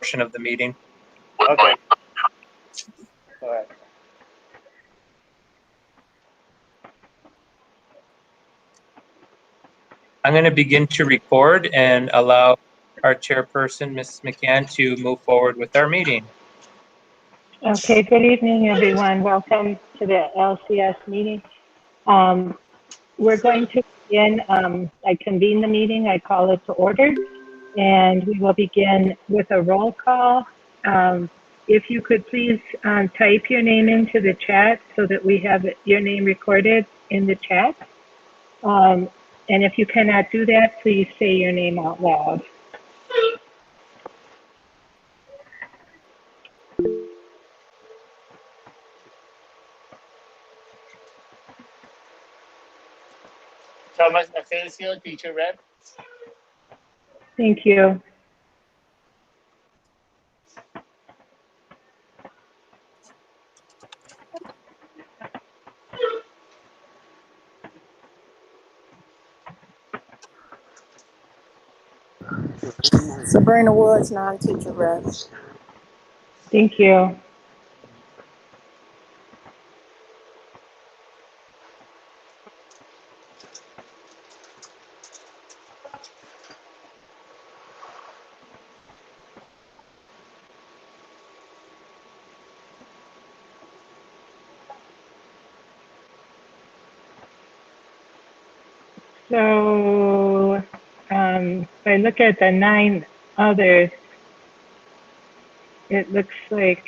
portion of the meeting. Okay. All right. I'm going to begin to record and allow our chairperson, Ms. McCann, to move forward with our meeting. Okay, good evening, everyone. Welcome to the LCS meeting. We're going to begin, I convene the meeting, I call it to order, and we will begin with a roll call. If you could please type your name into the chat so that we have your name recorded in the chat. And if you cannot do that, please say your name out loud. Thomas Afelcio, teacher rep. Thank you. Sabrina Woods, non-teacher rep. Thank you. So if I look at the 9 others, it looks like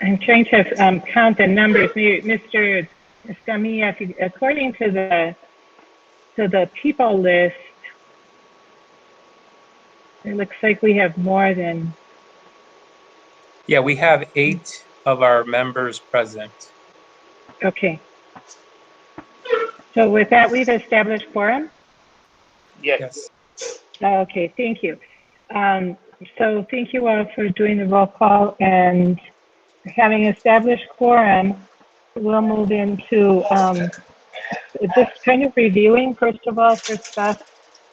I'm trying to count the numbers. Mr. Escamilla, according to the people list, it looks like we have more than. Yeah, we have 8 of our members present. Okay. So with that, we've established quorum? Yes. Okay, thank you. So thank you all for doing the roll call, and having established quorum, we'll move into just kind of reviewing, first of all, for stuff,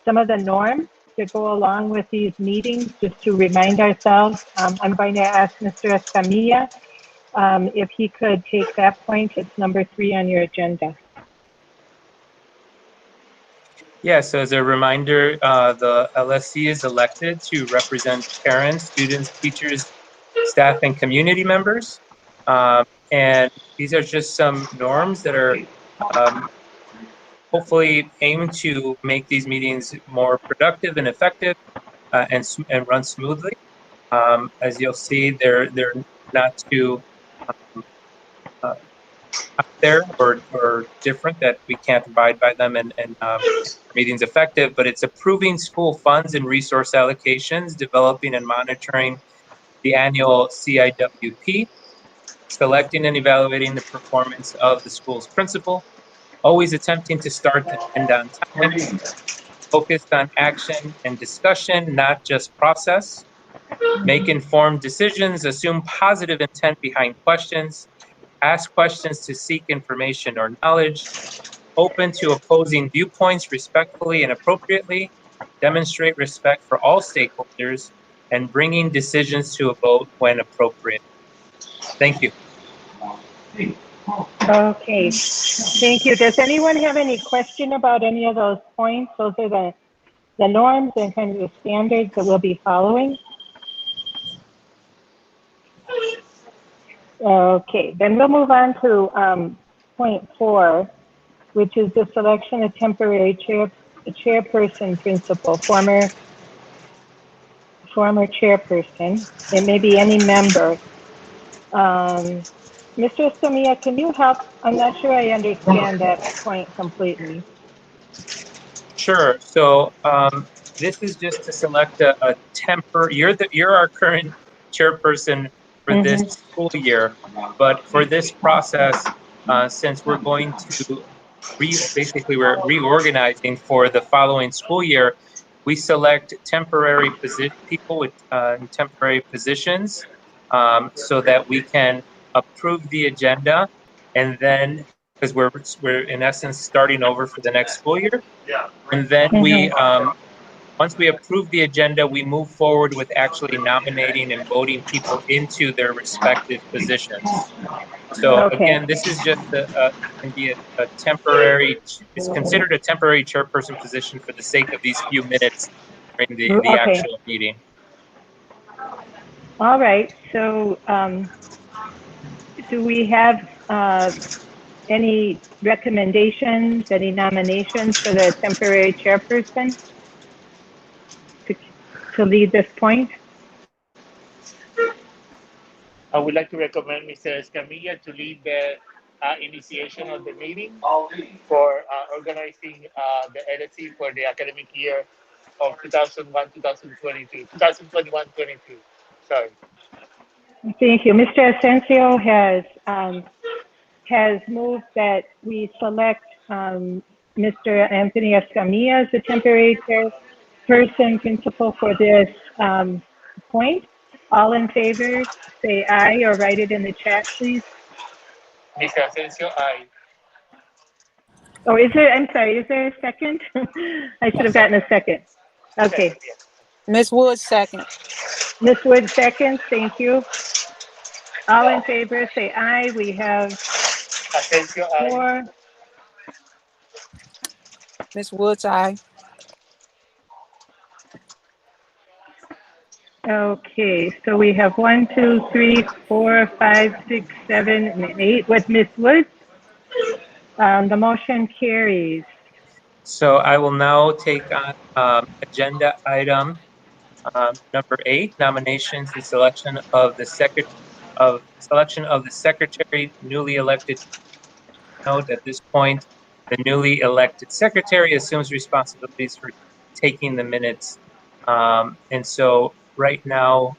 some of the norms that go along with these meetings, just to remind ourselves. I'm going to ask Mr. Escamilla if he could take that point. It's number 3 on your agenda. Yeah, so as a reminder, the LSC is elected to represent parents, students, teachers, staff, and community members. And these are just some norms that are hopefully aimed to make these meetings more productive and effective and run smoothly. As you'll see, they're not too out there or different that we can't abide by them and meetings effective, but it's approving school funds and resource allocations, developing and monitoring the annual CIWP, selecting and evaluating the performance of the school's principal, always attempting to start and end on time, focused on action and discussion, not just process, make informed decisions, assume positive intent behind questions, ask questions to seek information or knowledge, open to opposing viewpoints respectfully and appropriately, demonstrate respect for all stakeholders, and bringing decisions to a vote when appropriate. Thank you. Okay, thank you. Does anyone have any question about any of those points? Those are the norms and kind of the standards that we'll be following. Okay, then we'll move on to point 4, which is the selection of temporary chairperson principal, former chairperson. It may be any member. Mr. Escamilla, can you help? I'm not sure I understand that point completely. Sure. So this is just to select a temporary. You're our current chairperson for this school year, but for this process, since we're going to basically we're reorganizing for the following school year, we select temporary people with temporary positions so that we can approve the agenda and then because we're in essence starting over for the next school year. And then we, once we approve the agenda, we move forward with actually nominating and voting people into their respective positions. So Okay. again, this is just can be a temporary, it's considered a temporary chairperson position for the sake of these few minutes during the Okay. actual meeting. All right, so do we have any recommendations, any nominations for the temporary chairperson to lead this point? I would like to recommend Mr. Escamilla to lead the initiation of the meeting for organizing the LSC for the academic year of 2021-22. Sorry. Thank you. Mr. Asensio has moved that we select Mr. Anthony Escamilla as the temporary chairperson principal for this point. All in favor, say aye or write it in the chat, please. Mr. Asensio, aye. Oh, is there, I'm sorry, is there a second? I should have gotten a second. Okay. Ms. Woods, second. Ms. Wood, second. Thank you. All in favor, say aye. We have Asensio, aye. 4. Ms. Woods, aye. Okay, so we have 1, 2, 3, 4, 5, 6, 7, and 8 with Ms. Woods. The motion carries. So I will now take on agenda item number 8, nominations and selection of the secretary newly elected. Note at this point, the newly elected secretary assumes responsibilities for taking the minutes. And so right now,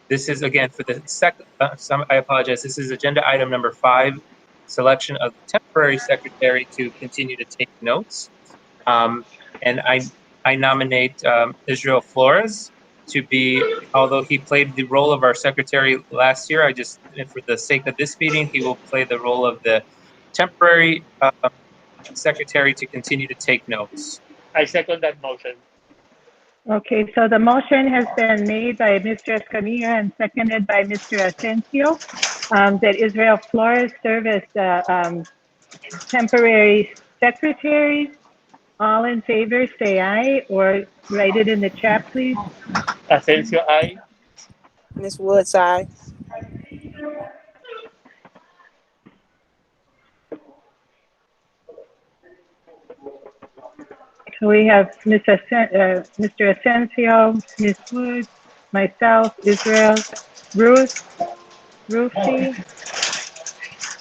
this is again for the second, I apologize, this is agenda item number 5, selection of the temporary secretary to continue to take notes. And I nominate Israel Flores to be, although he played the role of our secretary last year, for the sake of this meeting, he will play the role of the temporary secretary to continue to take notes. I second that motion. Okay, so the motion has been made by Mr. Escamilla and seconded by Mr. Asensio that Israel Flores serve as the temporary secretary. All in favor, say aye or write it in the chat, please. Asensio, aye. Ms. Woods, aye. So we have Mr. Asensio, Ms. Wood, myself, Israel, Ruthie,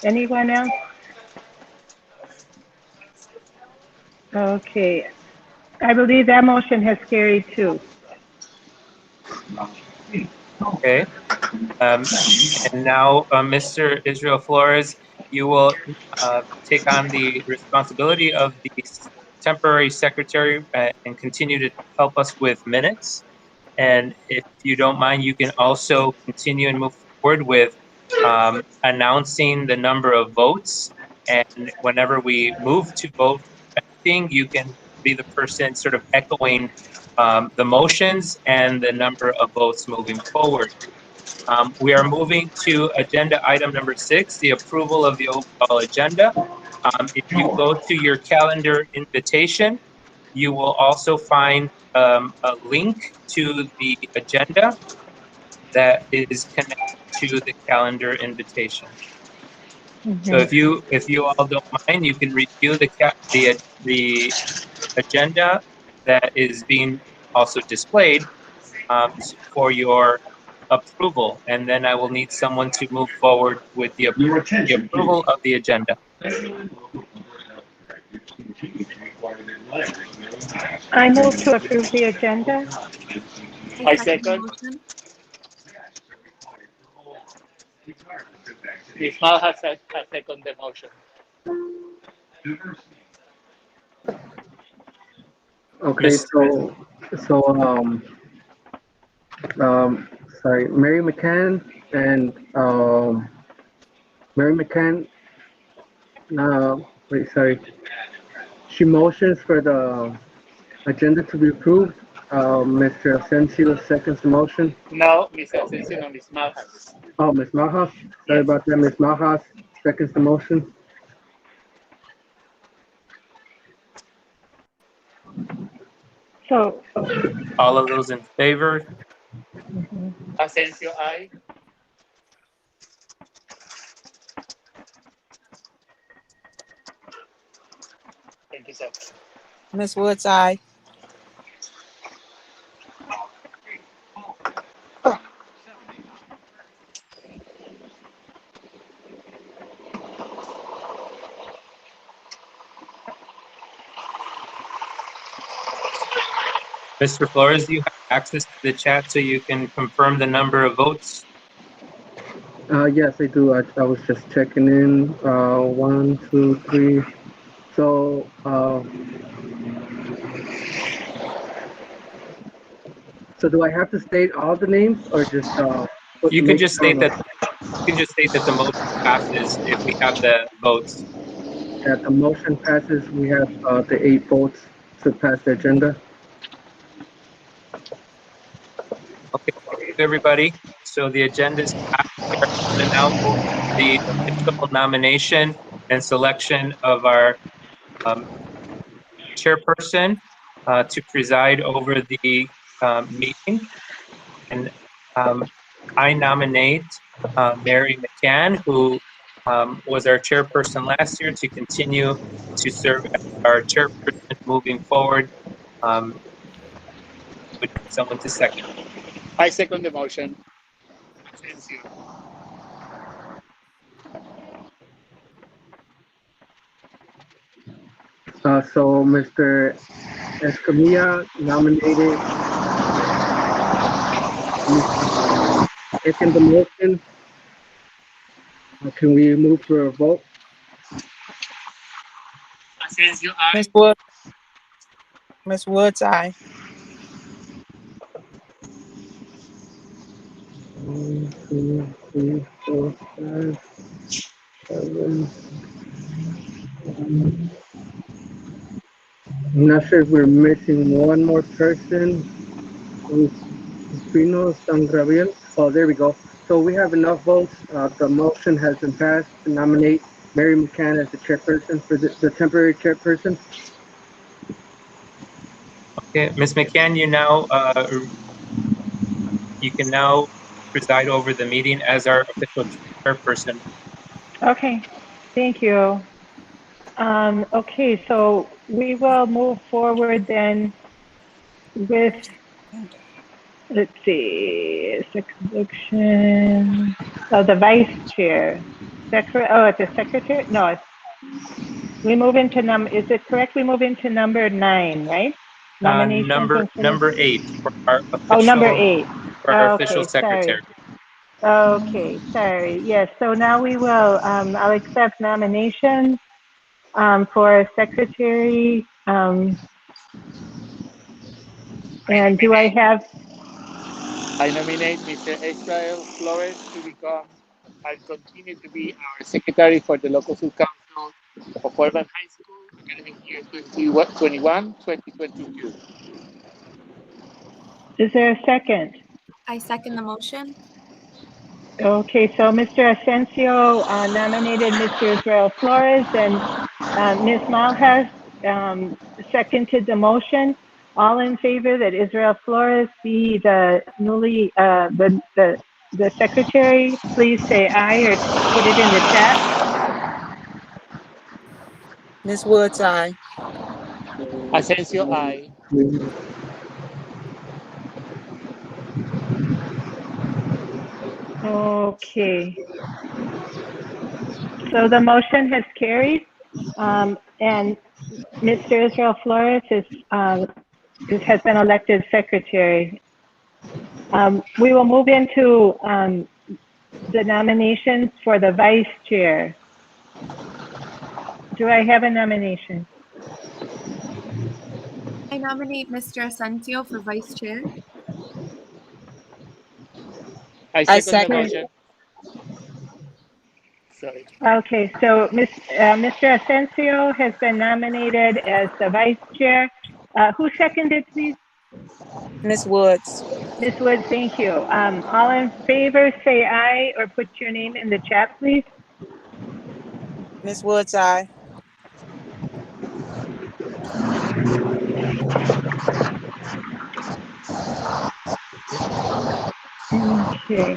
anyone else? Okay, I believe that motion has carried too. Okay. And now, Mr. Israel Flores, you will take on the responsibility of the temporary secretary and continue to help us with minutes. And if you don't mind, you can also continue and move forward with announcing the number of votes. And whenever we move to vote, you can be the person sort of echoing the motions and the number of votes moving forward. We are moving to agenda item number 6, the approval of the overall agenda. If you go to your calendar invitation, you will also find a link to the agenda that is connected to the calendar invitation. So if you all don't mind, you can review the agenda that is being also displayed for your approval, and then I will need someone to move forward with the approval of the agenda. I move to approve the agenda. I second. Ismail has second the motion. Okay, sorry, Mary McCann Wait, sorry. She motions for the agenda to be approved. Mr. Asensio seconds the motion. No, Ms. Asensio, no, Ms. Malhas. Oh, Ms. Malhas. Sorry Yes. about that. Ms. Malhas seconds the motion. So, All of those in favor? mhm. Asensio, aye. Thank you, sir. Ms. Woods, aye. Mr. Flores, do you have access to the chat so you can confirm the number of votes? Yes, I do. I was just checking in. 1, 2, 3. So, so do I have to state all the names or just put You can make just sure state that the motion passes if we have the votes. that the motion passes? We have the 8 votes to pass the agenda. Okay, thank you, everybody. So the agenda is passed. We are going to now move to the official nomination and selection of our chairperson to preside over the meeting. And I nominate Mary McCann, who was our chairperson last year, to continue to serve as our chairperson moving forward. Would someone to second? I second the motion. Asensio. So Mr. Escamilla nominated second the motion. Can we move for a vote? Asensio, aye. Ms. Woods. Ms. Woods, aye. 1, 2, 3, 4, 5, 7. I'm not sure if we're missing one more person. Pino Sangraviel. Oh, there we go. So we have enough votes. The motion has been passed to nominate Mary McCann as the chairperson for the temporary chairperson. Okay, Ms. McCann, you can now preside over the meeting as our official chairperson. Okay, thank you. Okay, so we will move forward then with, let's see, election, oh, the vice chair. It's a secretary? No, we move into is it correct? We move into number 9, right? Nominations and Number 8 for our oh, number official 8. official Okay, sorry. secretary. Okay, sorry. Yes, so now we will, I'll accept nominations for secretary. And do I have, I nominate Mr. Israel Flores to become and continue to be our secretary for the local school council of Foreman High School, academic year 2021-2022. is there a second? I second the motion. Okay, so Mr. Asensio nominated Mr. Israel Flores and Ms. Malhas seconded the motion. All in favor that Israel Flores be the the secretary, please say aye or put it in the chat. Ms. Woods, aye. Asensio, aye. Okay. So the motion has carried, and Mr. Israel Flores has been elected secretary. We will move into the nominations for the vice chair. Do I have a nomination? I nominate Mr. Asensio for vice chair. I I second the second. motion. Sorry. Okay, so Mr. Asensio has been nominated as the vice chair. Who seconded, please? Ms. Woods. Ms. Woods, thank you. All in favor, say aye or put your name in the chat, please. Ms. Woods, aye. Okay.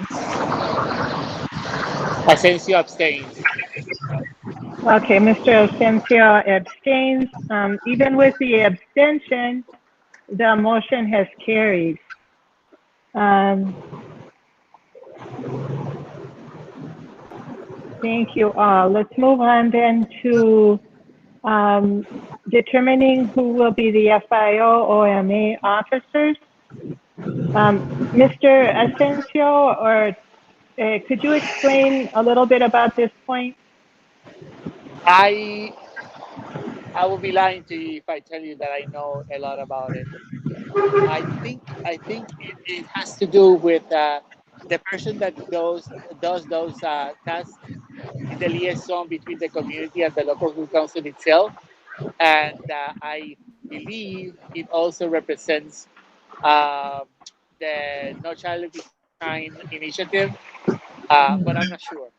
Asensio abstains. Okay, Mr. Asensio abstains. Even with the abstention, the motion has carried. Thank you all. Let's move on then to determining who will be the FIO OMA officers. Mr. Asensio, or could you explain a little bit about this point? I I will be lying to you if I tell you that I know a lot about it. I think it has to do with the person that does those tasks in the liaison between the community and the local school council itself. And I believe it also represents um, the No Child Left Behind initiative, but I'm not sure.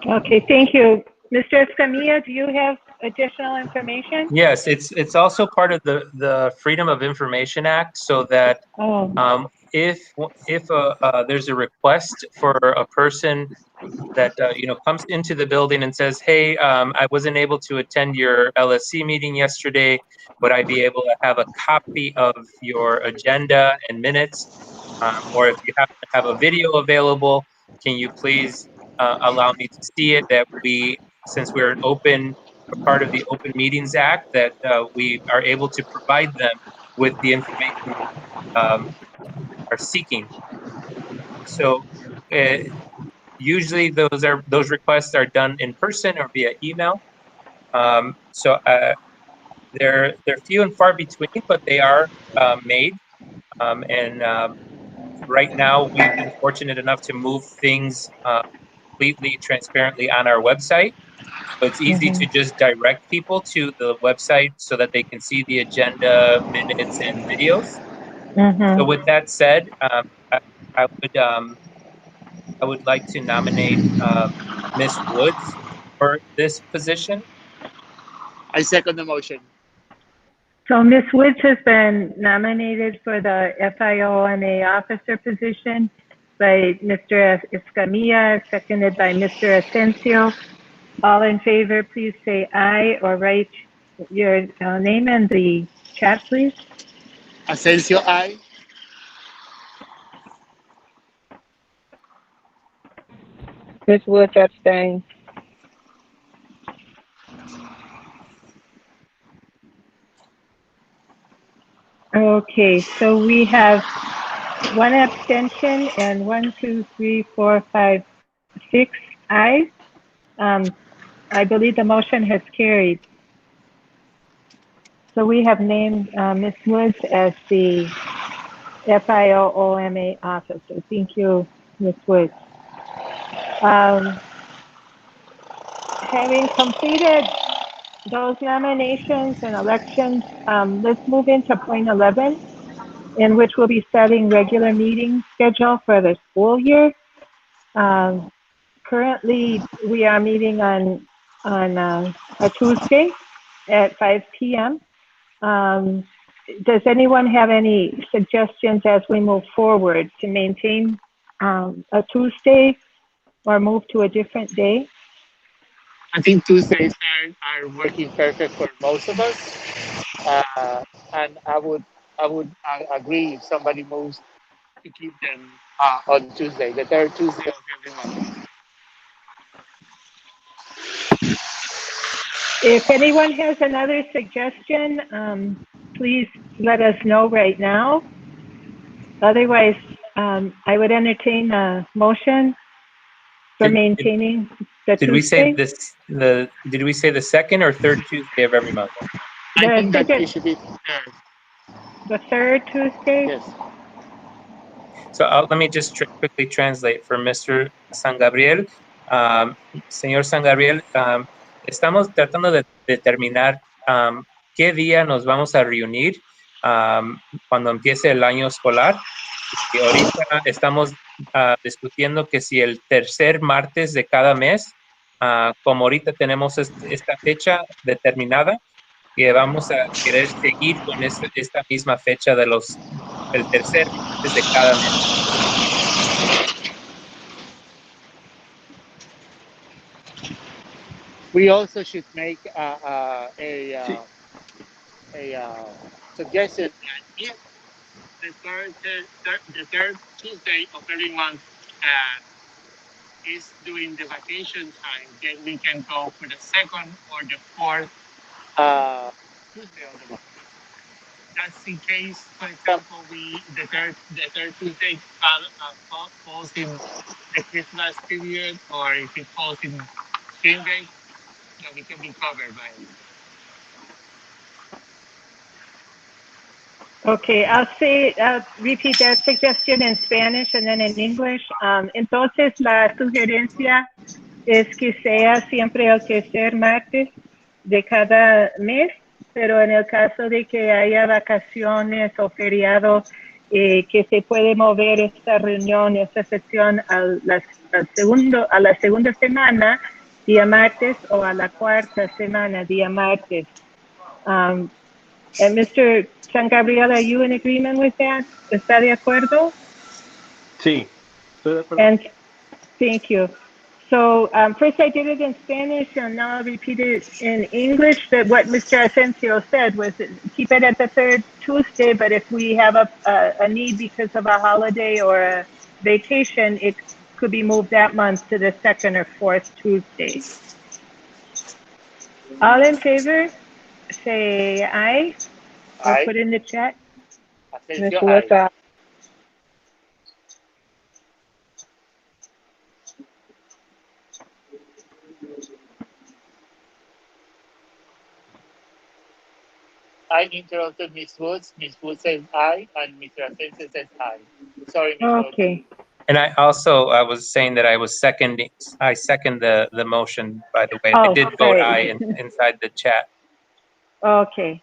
Okay, thank you. Mr. Escamilla, do you have additional information? Yes, it's also part of the Freedom of Information Act, so that Oh, if there's a request for a person that comes into the building and says, "Hey, I wasn't able to attend your LSC meeting yesterday. Would I be able to have a copy of your agenda and minutes? Or if you happen to have a video available, can you please allow me to see it?" That since we're an open a part of the Open Meetings Act, that we are able to provide them with the information um, are seeking. So. Usually those requests are done in person or via email. They're few and far between, but they are made. And right now, we've been fortunate enough to move things completely transparently on our website. So it's easy to just direct people to the website so that they can see the agenda, minutes, and videos. So with that said, I, I would I would like to nominate Ms. Woods for this position. I second the motion. so Ms. Woods has been nominated for the FIO-MA officer position by Mr. Escamilla, seconded by Mr. Asensio. All in favor, please say aye or write your name in the chat, please. Asensio, aye. Ms. Woods abstains. Okay, so we have one abstention and 1, 2, 3, 4, 5, 6 ayes. I believe the motion has carried. So we have named Ms. Woods as the FIO-OMA officer. Thank you, Ms. Woods. Having completed those nominations and elections, let's move into point 11, in which we'll be setting regular meeting schedule for the school year. Currently, we are meeting on a Tuesday at 5 p.m. Does anyone have any suggestions as we move forward to maintain a Tuesday or move to a different day? I think Tuesdays are working perfect for most of us, and I would agree if somebody moves to keep them on Tuesday, the third Tuesday of every month. If anyone has another suggestion, please let us know right now. Otherwise, I would entertain a motion for maintaining the Did we say Tuesday. did we say the second or third Tuesday of every month? I I think think that it it's should be third. the third Tuesday. Yes. So let me just quickly translate for Mr. San Gabriel. Señor San Gabriel, estamos tratando de determinar qué día nos vamos a reunir cuando empiece el año escolar. Y ahorita estamos discutiendo que si el tercer martes de cada mes, como ahorita tenemos esta fecha determinada, que vamos a querer seguir con esta misma fecha el tercer martes de cada mes. We also should make suggestion that if the third Tuesday of every month is during the vacation time, then we can go for the second or the fourth Tuesday of the month. That's in case, for example, the third Tuesday falls in the Christmas period, or if it falls in spring break, then we can be covered by it. Okay, I'll repeat that suggestion in Spanish and then in English. Entonces, la sugerencia es que sea siempre el tercer martes de cada mes, pero en el caso de que haya vacaciones o feriado, que se puede mover esta reunión, esta sesión a la segunda semana, día martes, o a la cuarta semana, día martes. And Mr. San Gabriel, are you in agreement with that? ¿Está de acuerdo? Sí, estoy de acuerdo. And thank you. So first I did it in Spanish, and now I'll repeat it in English. That what Mr. Asensio said was keep it at the third Tuesday, but if we have a need because of a holiday or a vacation, it could be moved that month to the second or fourth Tuesday. All in favor, say aye. Or Aye. put in the chat. Ms. Asensio, Woods, aye. I interrupted Ms. Woods. Ms. Woods says aye, and Mr. Asensio says aye. Sorry, Ms. Woods. Okay. And I was saying that I second the motion, by the way. I Oh, did vote sorry. aye inside the chat. Okay.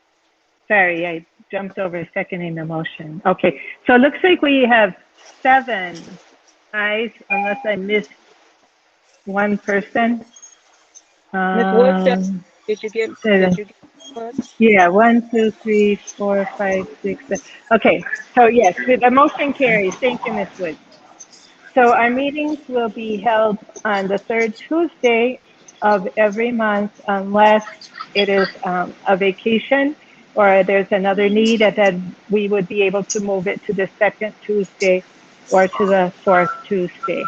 Sorry, I jumped over seconding the motion. Okay, so it looks like we have 7 ayes, unless I missed one person. Ms. Woods, did you get Woods? Yeah, 1, 2, 3, 4, 5, 6, 7. Okay, so yes, the motion carries. Thank you, Ms. Woods. So our meetings will be held on the third Tuesday of every month unless it is a vacation or there's another need that we would be able to move it to the second Tuesday or to the fourth Tuesday.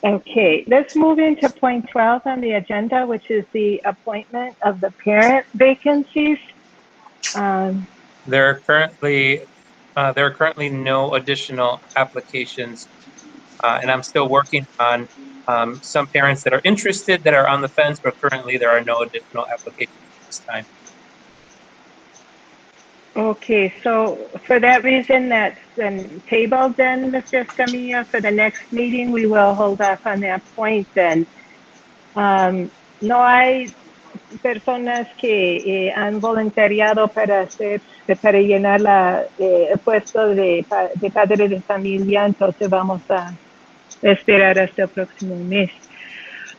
Okay, let's move into point 12 on the agenda, which is the appointment of the parent vacancies. There are currently no additional applications, and I'm still working on some parents that are interested that are on the fence, but currently there are no additional applications at this time. Okay, so for that reason, that's been tabled then, Mr. Escamilla. For the next meeting, we will hold off on that point then. No hay personas que han voluntariado para llenar el puesto de padre de familia, entonces vamos a esperar hasta el próximo mes.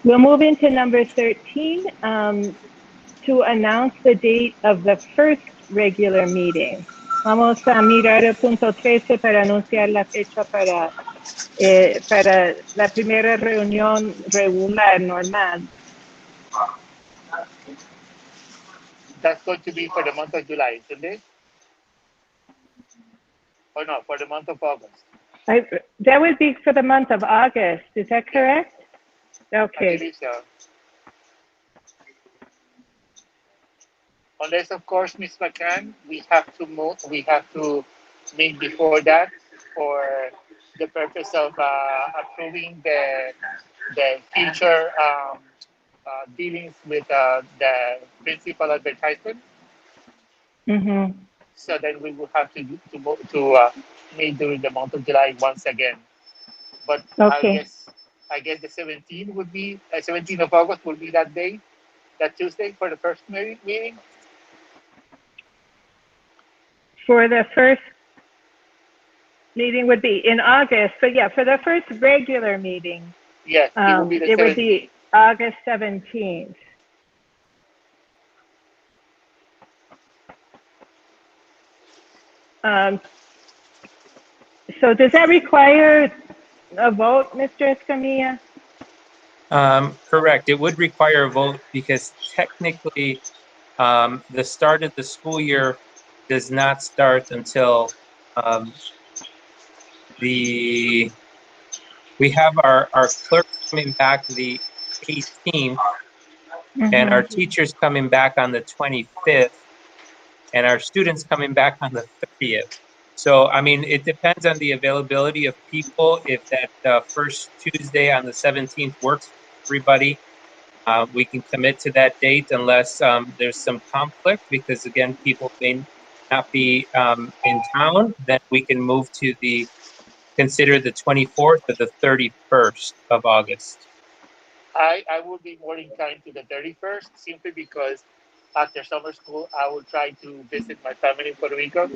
We'll move into number 13 to announce the date of the first regular meeting. Vamos a mirar el punto 13 para anunciar la fecha para la primera reunión regular, normal. That's going to be for the month of July, isn't it? Or no, for the month of August? That would be for the month of August. Is that correct? I Okay. believe so. Unless, of course, Ms. McCann, we have to meet before that for the purpose of approving the future dealings with the principal advertisement. Mm-hmm. So then we will have to meet during the month of July once again. But Okay. I guess the 17th would be 17th of August would be that day, that Tuesday for the first meeting. For the first meeting would be in August. So yeah, for the first regular meeting, Yes, it would be the it would 17th. be August 17th. So does that require a vote, Mr. Escamilla? Correct. It would require a vote because technically, the start of the school year does not start until we have our clerk coming back the 18th, and our teachers coming back on the 25th, and our students coming back on the 30th. So, I mean, it depends on the availability of people. If that first Tuesday on the 17th works for everybody, we can commit to that date unless there's some conflict, because again, people may not be in town. Then we can move to consider the 24th or the 31st of August. I would be more inclined to the 31st simply because after summer school I will try to visit my family in Puerto Rico.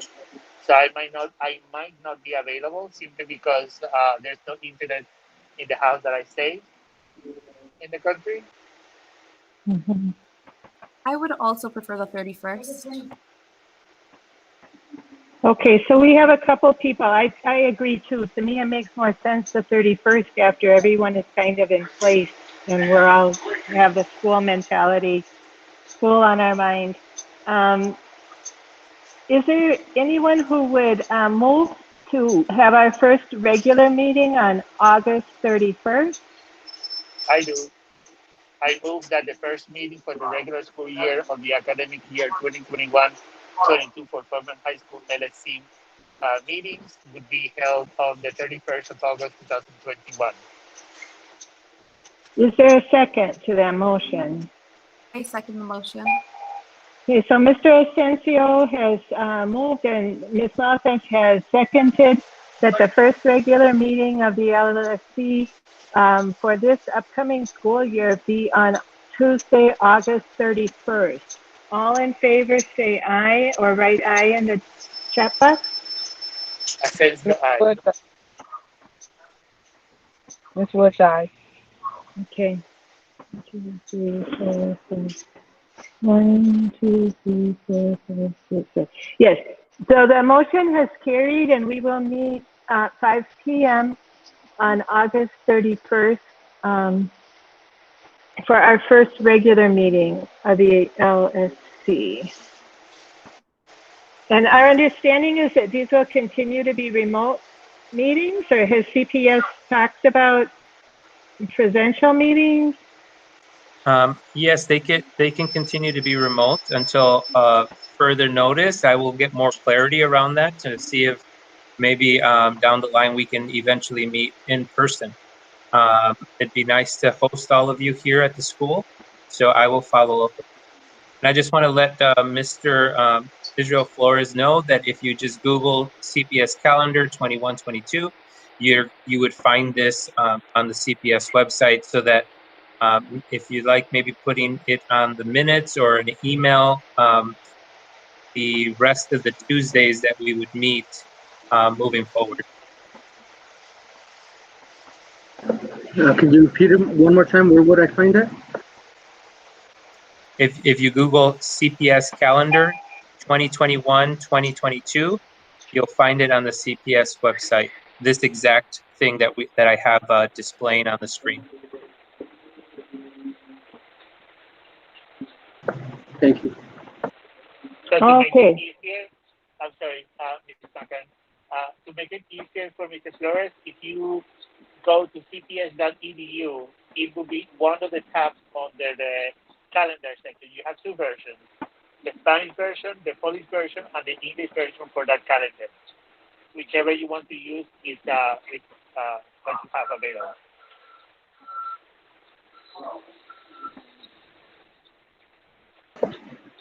So I might not be available simply because there's no internet in the house that I stay in the country. I would also prefer the 31st. Okay, so we have a couple people. I agree too. To me, it makes more sense the 31st after everyone is kind of in place and we're all have the school mentality, school on our mind. Is there anyone who would move to have our first regular meeting on August 31st? I do. I move that the first meeting for the regular school year of the academic year 2021-22 for Foreman High School LSC meetings would be held on the 31st of August 2021. Is there a second to that motion? I second the motion. Okay, so Mr. Asensio has moved and Ms. Lawson has seconded that the first regular meeting of the LSC for this upcoming school year be on Tuesday, August 31st. All in favor say aye or write aye in the chat box. Asensio, aye. Ms. Woods, aye. Okay. 1, 2, 3, 4, 5. 1, 2, 3, 4, 5, 6, 7. Yes. So the motion has carried, and we will meet at 5 p.m. on August 31st for our first regular meeting of the LSC. And our understanding is that these will continue to be remote meetings, or has CPS talked about presential meetings? Yes, they can continue to be remote until further notice. I will get more clarity around that to see if maybe down the line we can eventually meet in person. It'd be nice to host all of you here at the school, so I will follow up. And I just want to let Mr. Israel Flores know that if you just Google CPS calendar 21-22, you would find this on the CPS website, so that if you'd like maybe putting it on the minutes or an email, the rest of the Tuesdays that we would meet moving forward. Could you repeat it one more time? Where would I find that? If you Google CPS calendar 2021-2022, you'll find it on the CPS website. This exact thing that I have displaying on the screen. Thank you. So to Okay. make it easier, I'm sorry, Mrs. Duncan, to make it easier for Mrs. Flores, if you go to cps.edu, it will be one of the tabs under the calendar section. You have two versions, the Spanish version, the Polish version, and the English version for that calendar. Whichever you want to use is what you have available.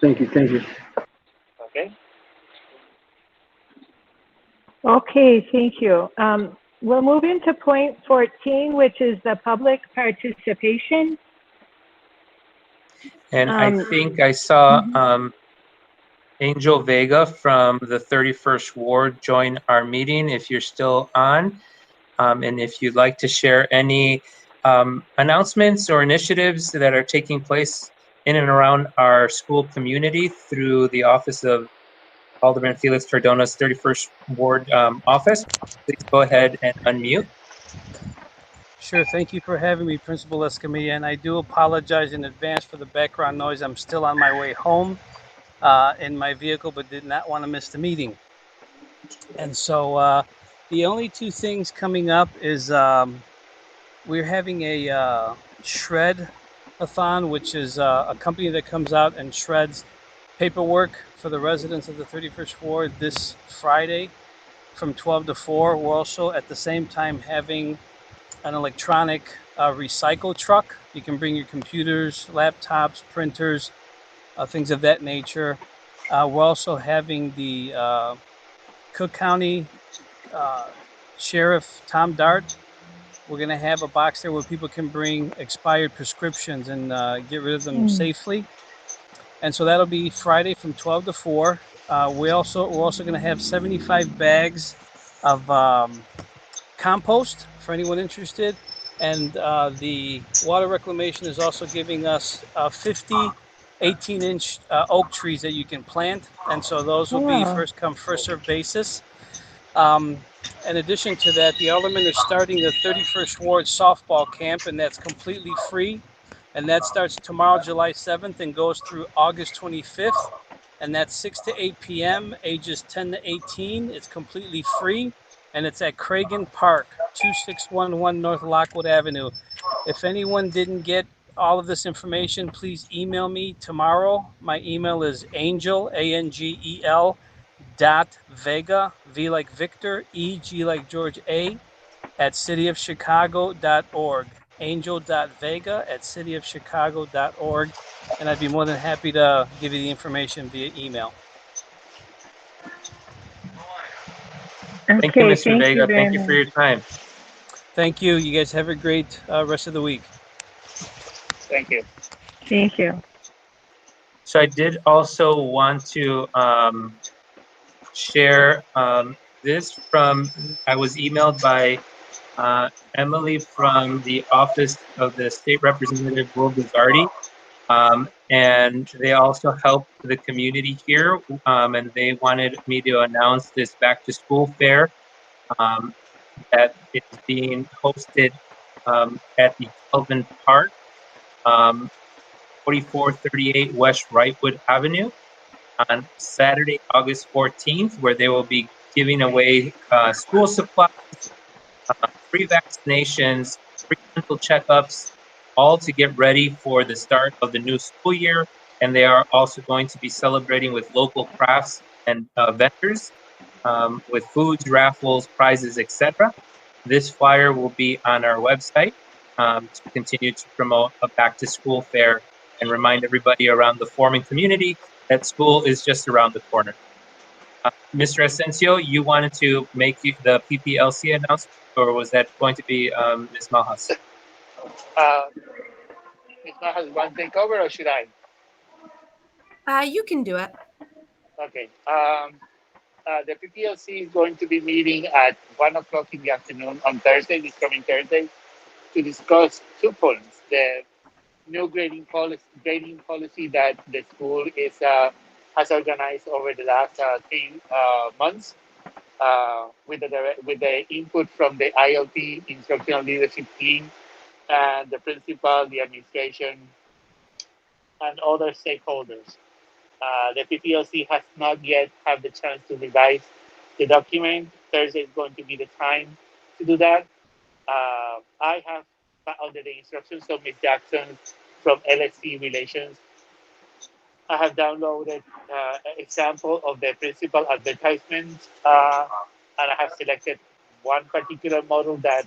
Thank you. Thank you. Okay. Okay, thank you. We're moving to point 14, which is the public participation. And I Um, think I saw mhm. Angel Vega from the 31st Ward join our meeting if you're still on. And if you'd like to share any announcements or initiatives that are taking place in and around our school community through the office of Alderman Felix Cardona's 31st Ward office, please go ahead and unmute. Sure. Thank you for having me, Principal Escamilla. And I do apologize in advance for the background noise. I'm still on my way home in my vehicle, but did not want to miss the meeting. And so the only two things coming up is we're having a shred-a-thon, which is a company that comes out and shreds paperwork for the residents of the 31st Ward this Friday from 12 to 4. We're also at the same time having an electronic recycle truck. You can bring your computers, laptops, printers, things of that nature. We're also having the Cook County Sheriff Tom Dart. We're going to have a box there where people can bring expired prescriptions and get rid of them safely. And so that'll be Friday from 12 to 4. We're also going to have 75 bags of compost for anyone interested. And the water reclamation is also giving us 50 18-inch oak trees that you can plant. And so those will be Wow. first come, first served basis. In addition to that, the Aldermen are starting the 31st Ward softball camp, and that's completely free. And that starts tomorrow, July 7th, and goes through August 25th. And that's 6 to 8 p.m., ages 10 to 18. It's completely free. And it's at Cragen Park, 2611 North Lockwood Avenue. If anyone didn't get all of this information, please email me tomorrow. My email is angel, ANGEL, .vega, V like Victor, EG like George A, at cityofchicago.org. Angel.vega at cityofchicago.org. And I'd be more than happy to give you the information via email. Thank you, Okay, Mr. thank you Vega. very Thank you for much. your time. Thank you. You guys have a great rest of the week. Thank you. Thank you. So I did also want to share this from, I was emailed by Emily from the office of the State Representative Will Guzzardi. And they also help the community here, and they wanted me to announce this back to school fair that is being hosted at the Kelvin Park, 4438 West Wrightwood Avenue on Saturday, August 14th, where they will be giving away school supplies, free vaccinations, free dental checkups, all to get ready for the start of the new school year. And they are also going to be celebrating with local crafts and vendors with foods, raffles, prizes, etc. This flyer will be on our website to continue to promote a back to school fair and remind everybody around the Foreman community that school is just around the corner. Mr. Asensio, you wanted to make the PPLC announcement, or was that going to be Ms. Malhas? Ms. Majas, want to take over or should I? You can do it. Okay. The PPLC is going to be meeting at 1 o'clock in the afternoon on Thursday, this coming Thursday, to discuss two points. The new grading policy that the school has organized over the last 3 months with the input from the ILT, Instructional Leadership Team, and the principal, the administration, and other stakeholders. The PPLC has not yet had the chance to revise the document. Thursday is going to be the time to do that. I have, under the instructions of Ms. Jackson from LSC Relations, I have downloaded an example of the principal advertisement, and I have selected one particular model that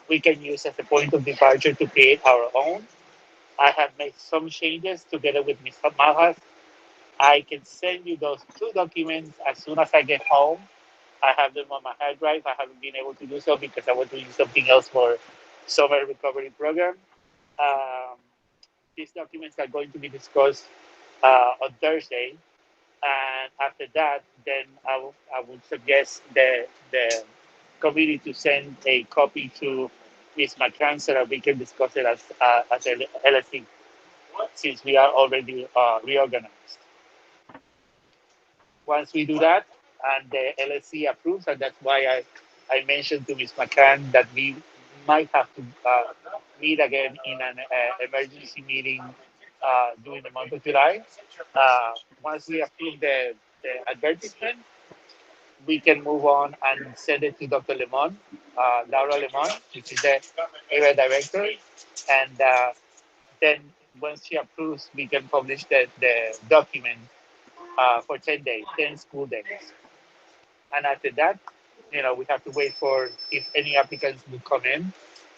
we can use as a point of departure to create our own. I have made some changes together with Ms. Malhas. I can send you those two documents as soon as I get home. I have them on my hard drive. I haven't been able to do so because I was doing something else for summer recovery program. Um, these documents are going to be discussed on Thursday, and after that, then I would suggest the committee to send a copy to Ms. McCann so that we can discuss it as a LSC, since we are already reorganized. Once we do that, and the LSC approves, and that's why I mentioned to Ms. McCann that we might have to meet again in an emergency meeting during the month of July. Once we approve the advertisement, we can move on and send it to Dr. Lemon, Laura Lemon, which is the area director, and then once she approves, we can publish the document for 10 days, 10 school days. And after that, we have to wait for if any applicants will come in,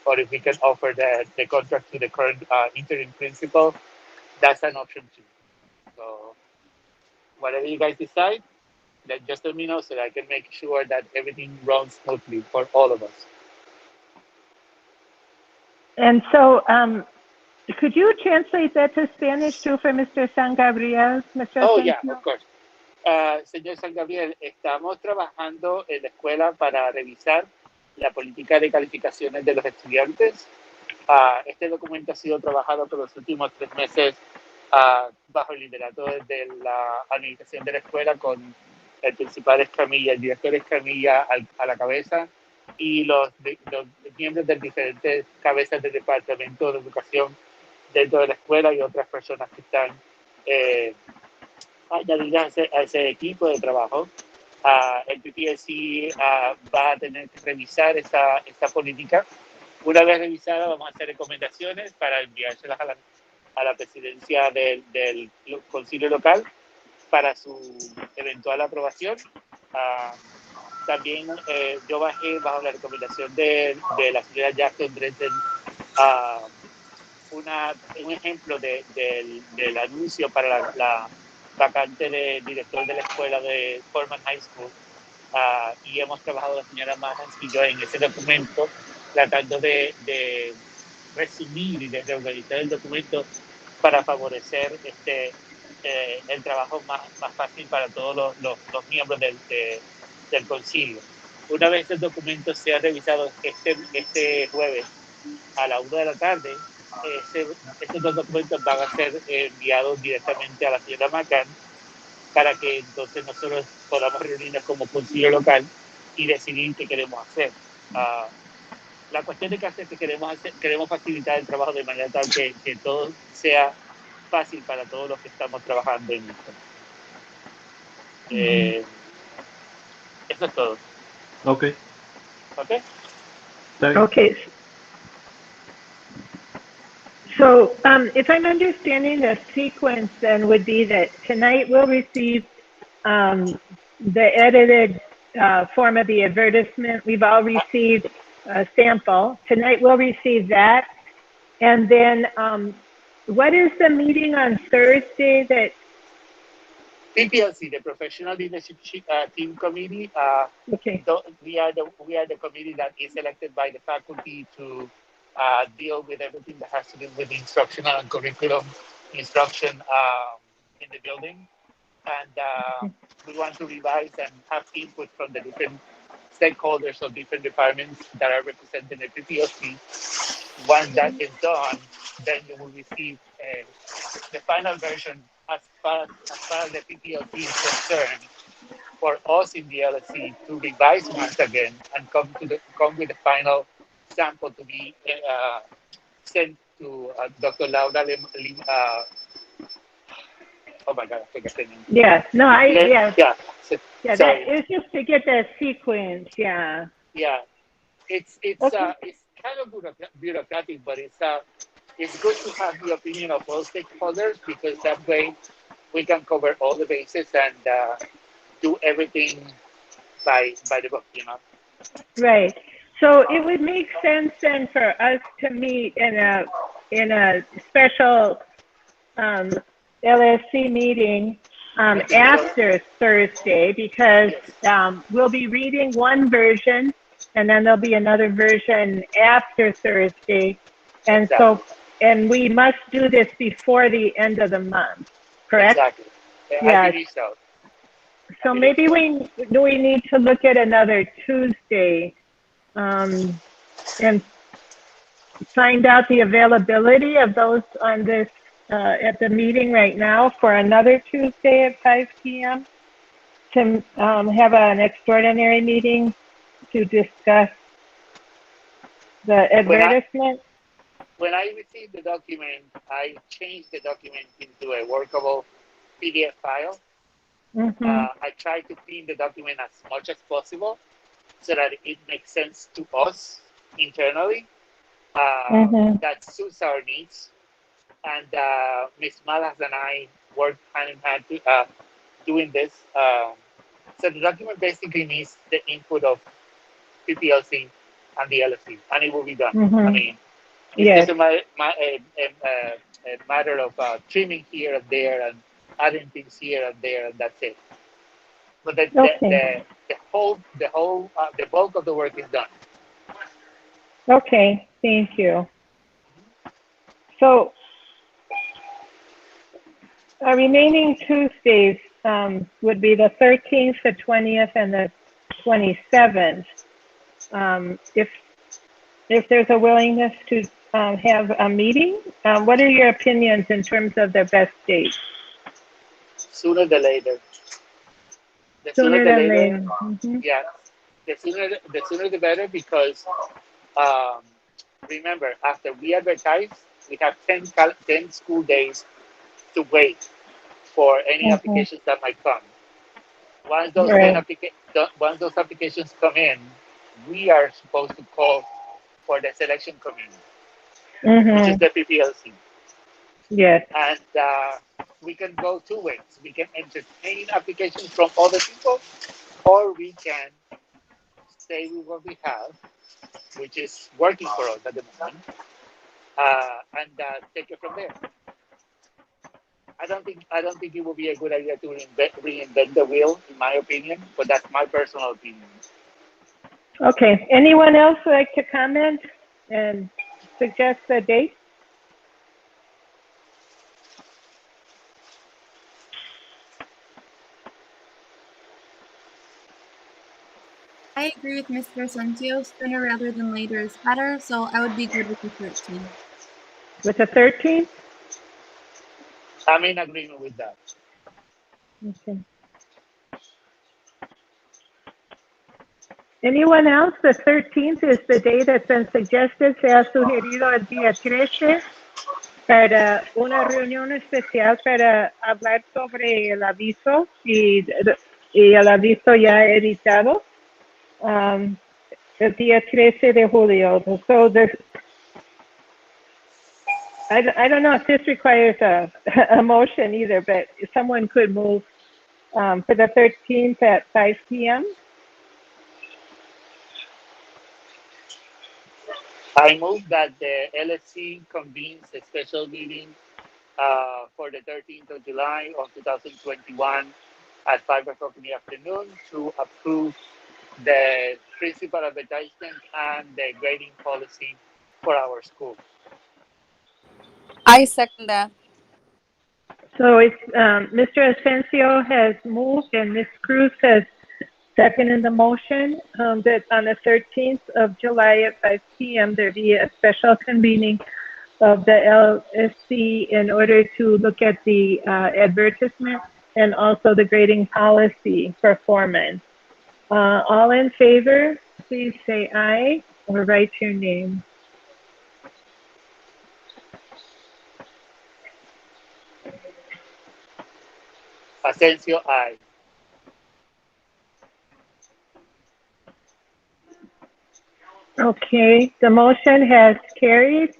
or if we can offer the contract to the current interim principal. That's an option too. So whatever you guys decide, then just let me know so that I can make sure that everything runs smoothly for all of us. And so, could you translate that to Spanish too for Mr. San Gabriel? Mr. Oh, Asensio? yeah, of course. Señor San Gabriel, estamos trabajando en la escuela para revisar la política de calificaciones de los estudiantes. Este documento ha sido trabajado por los últimos 3 meses bajo el liderato de la administración de la escuela, con el principal Escamilla, el director Escamilla a la cabeza, y los miembros de diferentes cabezas del departamento de educación dentro de la escuela y otras personas que están añadidas a ese equipo de trabajo. El PPSC va a tener que revisar esta política. Una vez revisada, vamos a hacer recomendaciones para enviárselas a la presidencia del concilio local para su eventual aprobación. También yo bajé, bajo la recomendación de la señora Jackson Dresden, un ejemplo del anuncio para la vacante de director de la escuela de Foreman High School. Y hemos trabajado la señora Mahans y yo en ese documento, tratando de resumir y de reorganizar el documento para favorecer el trabajo más fácil para todos los miembros del concilio. Una vez el documento sea revisado este jueves a la 1 de la tarde, estos 2 documentos van a ser enviados directamente a la señora McCann para que entonces nosotros podamos reunirnos como concilio local y decidir qué queremos hacer. La cuestión de que queremos facilitar el trabajo de manera tal que todo sea fácil para todos los que estamos trabajando en esto. Eso es todo. Okay. Okay? Okay. So, if I'm understanding the sequence, then would be that tonight we'll receive the edited form of the advertisement. We've all received a sample. Tonight we'll receive that. And then what is the meeting on Thursday that? PPLC, the Professional Leadership Team Committee. Okay. We are the committee that is elected by the faculty to deal with everything that has to do with instructional and curriculum instruction in the building. And we want to revise and have input from the different stakeholders of different departments that are represented in the PPLC. Once that is done, then you will receive the final version as far as the PPLC is concerned, for us in the LSC to revise once again and come with the final sample to be sent to Dr. Laura oh my God, I forgot the name. Yeah, no, yeah. Yeah, Yeah, that is just to get the sequence, yeah. Yeah, it's Okay. It's kind of bureaucratic, but it's good to have the opinion of all stakeholders, because that way we can cover all the bases and do everything by the book, Right. So it would make sense then for us to meet in a special LSC meeting after Thursday because we'll be reading one version and then there'll be another version after Thursday. And so, and we must do this before the end of the month, correct? Exactly. Yeah. I believe so. So maybe we need to look at another Tuesday and find out the availability of those on this at the meeting right now for another Tuesday at 5 p.m. to have an extraordinary meeting to discuss the advertisement. When I received the document, I changed the document into a workable PDF file. I tried to clean the document as much as possible so that it makes sense to us internally. That suits our needs. And Ms. Malas and I worked hand in hand to, doing this. So the document basically needs the input of PPLC and the LSC, and it will be done. I mean, it's just a matter of trimming here and there and adding things here and there, and that's it. But the bulk of the work is done. Okay, thank you. So our remaining Tuesdays would be the 13th, the 20th, and the 27th. If there's a willingness to have a meeting, what are your opinions in terms of the best date? Sooner the later. The sooner the later. Yeah. The sooner the better, because remember, after we advertise, we have 10 school days to wait for any applications that might come. Once those once those applications come in, we are supposed to call for the selection committee, which is the PPLC. Yes. And we can go two ways. We can entertain applications from other people, or we can stay with what we have, which is working for us at the moment, and take it from there. I don't think it would be a good idea to reinvent the wheel, in my opinion, but that's my personal opinion. Okay. Anyone else like to comment and suggest a date? I agree with Mr. Asensio. Sooner rather than later is better, so I would be good with the 13th. With the 13th? I'm in agreement with that. Okay. Anyone else? The 13th is the day that's been suggested. Se ha sugerido el día 13 para una reunión especial para hablar sobre el aviso y el aviso ya editado. El día 13 de julio. So I don't know if this requires a motion either, but someone could move for the 13th at 5 p.m. I move that the LSC convenes a special meeting for the 13th of July of 2021 at 5 o'clock in the afternoon to approve the principal advertisement and the grading policy for our school. I second that. So it's Mr. Asensio has moved and Ms. Cruz has seconded the motion that on the 13th of July at 5 p.m. there be a special convening of the LSC in order to look at the advertisement and also the grading policy for Foreman. All in favor, please say aye or write your name. Asensio, aye. Okay, the motion has carried.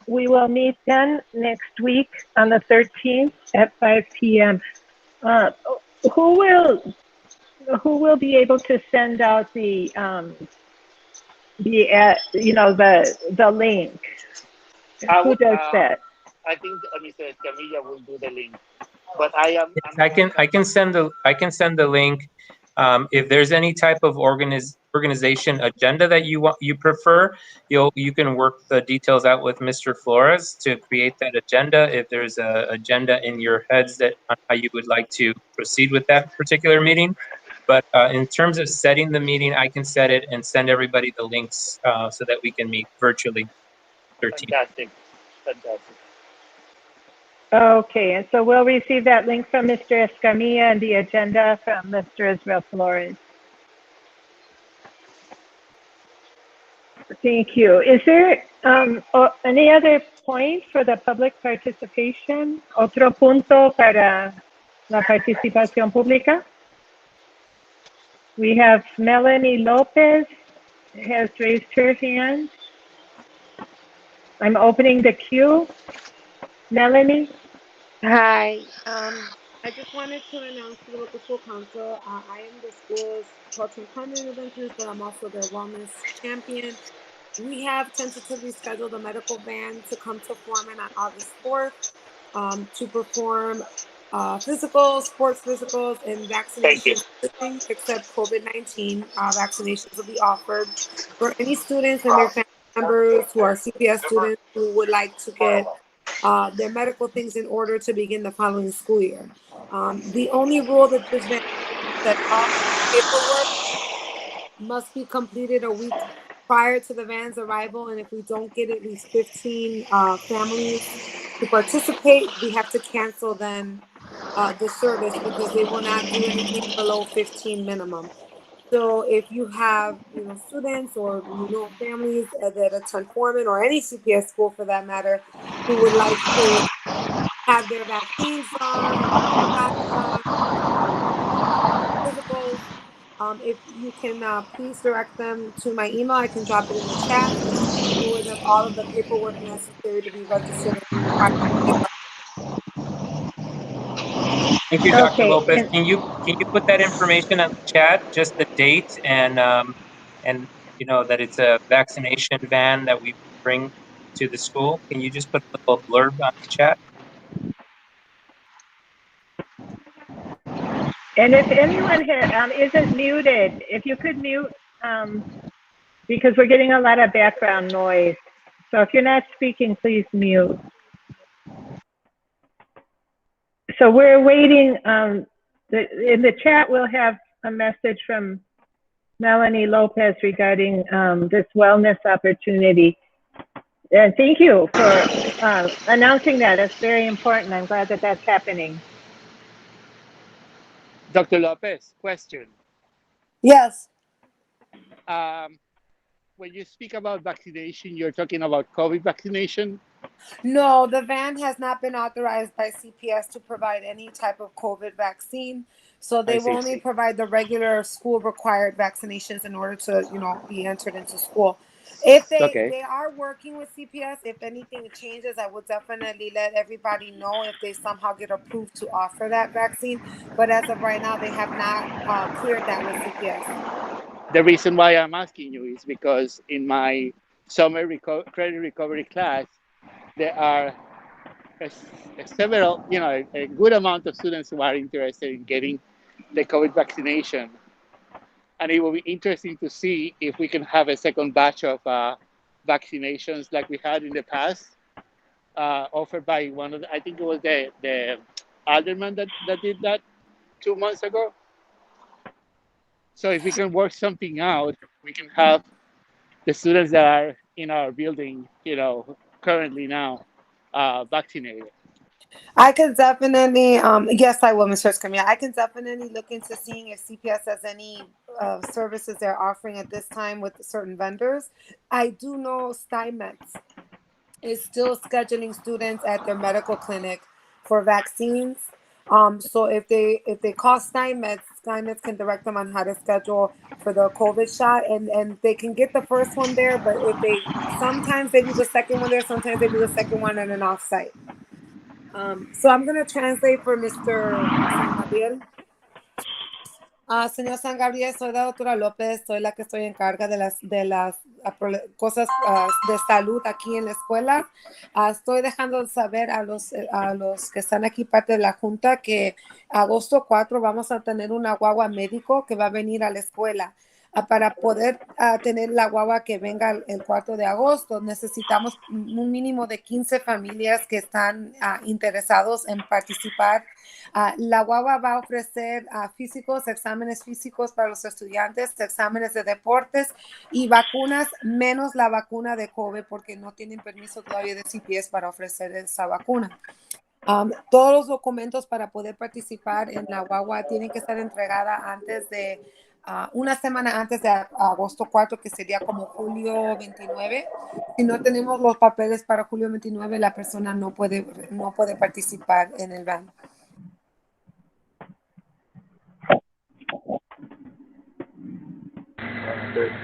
We will meet then next week on the 13th at 5 p.m. Who will be able to send out the link? Who does that? I think Mr. Escamilla will do the link. but I'm I can send the link. If there's any type of organization agenda that you prefer, you can work the details out with Mr. Flores to create that agenda. If there's a agenda in your heads that on how you would like to proceed with that particular meeting. But in terms of setting the meeting, I can set it and send everybody the links so that we can meet virtually. 13. fantastic. Fantastic. Okay, and so we'll receive that link from Mr. Escamilla and the agenda from Mr. Israel Flores. Thank you. Is there any other point for the public participation? ¿Otro punto para la participación pública? We have Melanie Lopez has raised her hand. I'm opening the queue. Melanie? Hi. I just wanted to announce to the local school council, I am the school's cultural and culinary adventures, but I'm also their wellness champion. We have tentatively scheduled a medical van to come to Foreman on August 4th to perform physicals, sports physicals, and Thank you. vaccinations, except COVID-19. Vaccinations will be offered for any students and their family members who are CPS students who would like to get their medical things in order to begin the following school year. The only rule that this van that all paperwork must be completed a week prior to the van's arrival, and if we don't get at least 15 families to participate, we have to cancel then the service because they will not do anything below 15 minimum. So if you have, students or families that attend Foreman or any CPS school for that matter, who would like to have their vaccines done or shots done, physicals, if you can please direct them to my email, I can drop it in the chat. With all of the paperwork necessary to be registered and be required. Thank you, Dr. Okay, Lopez. Can you put that information on the chat, just the date and that it's a vaccination van that we bring to the school? Can you just put a little blurb on the chat? and if anyone here isn't muted, if you could mute, because we're getting a lot of background noise. So if you're not speaking, please mute. So we're waiting. In the chat, we'll have a message from Melanie Lopez regarding this wellness opportunity. And thank you for announcing that. It's very important. I'm glad that that's happening. Dr. Lopez, question. Yes. When you speak about vaccination, you're talking about COVID vaccination? No, the van has not been authorized by CPS to provide any type of COVID vaccine. So they will only provide the regular school required vaccinations in order to, be entered into school. If they are working with CPS, if anything changes, I will definitely let everybody know if they somehow get approved to offer that vaccine. But as of right now, they have not cleared that with CPS. The reason why I'm asking you is because in my summer credit recovery class, there are several, a good amount of students who are interested in getting the COVID vaccination. And it will be interesting to see if we can have a second batch of vaccinations like we had in the past, offered by one of I think it was the alderman that did that 2 months ago. So if we can work something out, we can have the students that are in our building, currently now, vaccinated. I can definitely, yes, I will, Mr. Escamilla. I can definitely look into seeing if CPS has any services they're offering at this time with certain vendors. I do know Steinmetz is still scheduling students at their medical clinic for vaccines. So if they call Steinmetz can direct them on how to schedule for the COVID shot, and they can get the first one there. But sometimes they do the second one there, sometimes they do the second one at an offsite. So I'm gonna translate for Mr. San Javier. Señor San Gabriel, soy la doctora López, soy la que estoy en carga de las cosas de salud aquí en la escuela. Estoy dejando saber a los que están aquí parte de la junta que agosto 4 vamos a tener una guagua médico que va a venir a la escuela. Para poder tener la guagua que venga el 4 de agosto, necesitamos un mínimo de 15 familias que están interesados en participar. La guagua va a ofrecer exámenes físicos para los estudiantes, exámenes de deportes y vacunas, menos la vacuna de COVID, porque no tienen permiso todavía de CPS para ofrecer esa vacuna. Todos los documentos para poder participar en la guagua tienen que estar entregadas antes de una semana antes de agosto 4, que sería como julio 29. Si no tenemos los papeles para julio 29, la persona no puede participar en el van.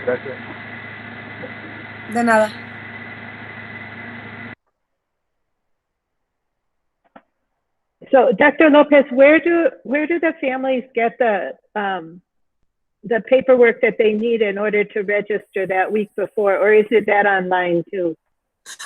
Gracias. De nada. So, Dr. Lopez, where do the families get the paperwork that they need in order to register that week before, or is it that online too?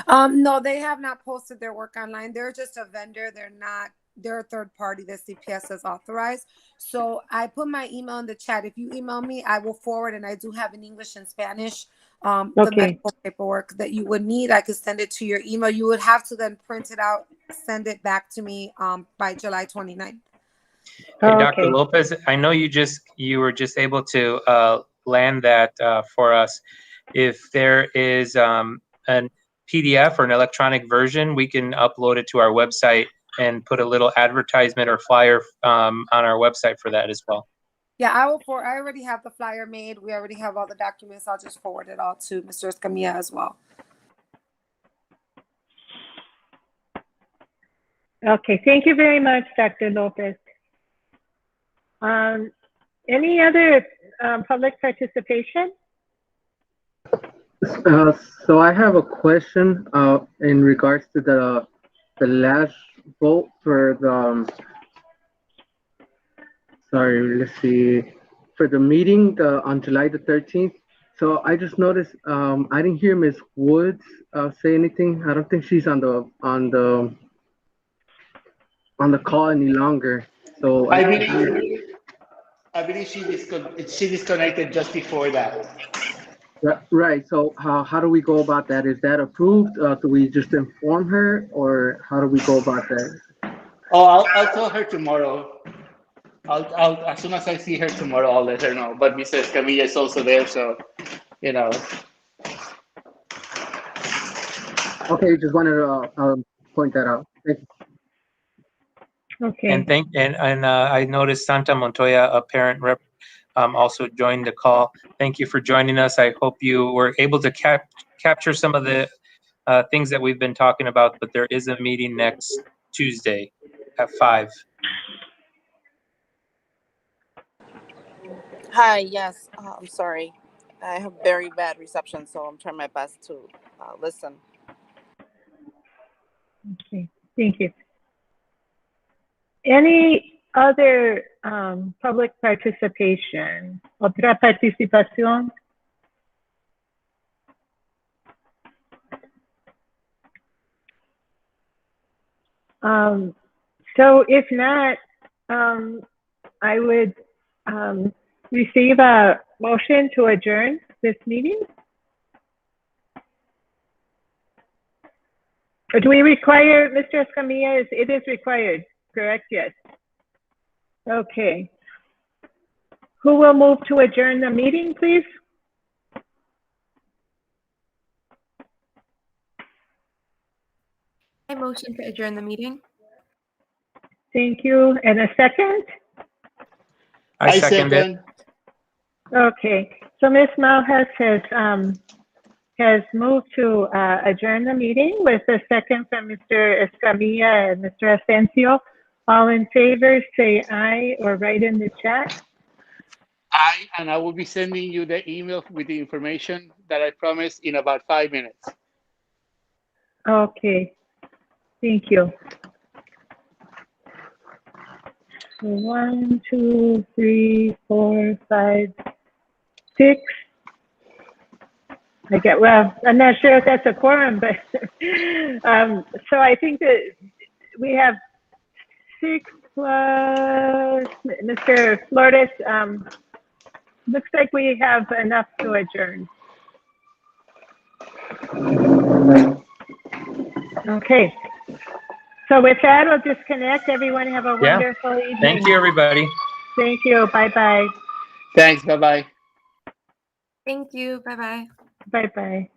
No, they have not posted their work online. They're just a vendor. They're a third party that CPS has authorized. So I put my email in the chat. If you email me, I will forward, and I do have in English and Spanish the medical paperwork that you would need. I could send it to your email. You would have to then print it out, send it back to me by July 29th. Hey, Dr. Lopez, I know you were just able to land that for us. If there is a PDF or an electronic version, we can upload it to our website and put a little advertisement or flyer on our website for that as well. Yeah, I already have the flyer made. We already have all the documents. I'll just forward it all to Mr. Escamilla as well. Okay, thank you very much, Dr. Lopez. Any other public participation? So I have a question in regards to the last vote for the let's see, for the meeting on July the 13th. So I just noticed I didn't hear Ms. Woods say anything. I don't think she's on the call any longer. So I believe she disconnected just before that. Right. So how do we go about that? Is that approved? Do we just inform her, or how do we go about that? Oh, I'll tell her tomorrow. I'll as soon as I see her tomorrow, I'll let her know. But Mrs. Camilla is also there, so you know. Okay, just wanted to point that out. Thank you. Okay. And I noticed Santa Montoya, a parent rep, also joined the call. Thank you for joining us. I hope you were able to capture some of the things that we've been talking about, but there is a meeting next Tuesday at 5. Hi, yes, I'm sorry. I have very bad reception, so I'm trying my best to listen. Okay, thank you. Any other public participation? Otra participación? So if not, I would receive a motion to adjourn this meeting. Or do we require, Mr. Escamilla, it is required, correct? Yes. Okay. Who will move to adjourn the meeting, please? I motion to adjourn the meeting. Thank you. And a second? I second it. Okay. So Ms. Malhas has moved to adjourn the meeting with a second from Mr. Escamilla and Mr. Asensio. All in favor, say aye or write in the chat. Aye, and I will be sending you the email with the information that I promised in about 5 minutes. Okay. Thank you. 1, 2, 3, 4, 5, 6. Well, I'm not sure if that's a quorum, but so I think that we have 6 plus Mr. Flores. Looks like we have enough to adjourn. Okay. So with that, we'll disconnect. Everyone have a Yeah. wonderful evening. Thank you, everybody. Thank you. Bye-bye. Thanks. Bye bye. Thank you. Bye bye. Bye-bye.